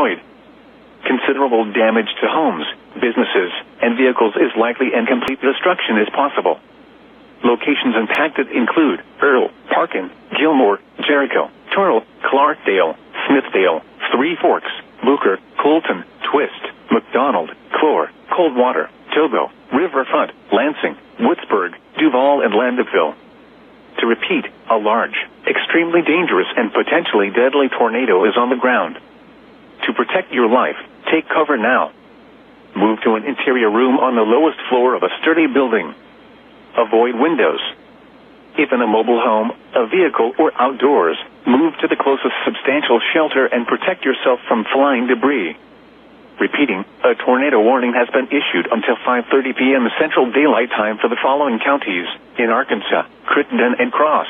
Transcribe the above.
destroyed. Considerable damage to homes, businesses, and vehicles is likely and complete destruction is possible. Locations impacted include Earl, Parkin, Gilmore, Jericho, Turl, Clarkdale, Smithdale, Three Forks, Booker, Colton, Twist, McDonald, Clore, Coldwater, Togo, Riverfront, Lansing, Woodsburg, Duval, and Landeville. To repeat, a large, extremely dangerous and potentially deadly tornado is on the ground. To protect your life, take cover now. Move to an interior room on the lowest floor of a sturdy building. Avoid windows. If in a mobile home, a vehicle, or outdoors, move to the closest substantial shelter and protect yourself from flying debris. Repeating, a tornado warning has been issued until 5:30 p.m. Central Daylight Time for the following counties in Arkansas, Crittenden, and Cross.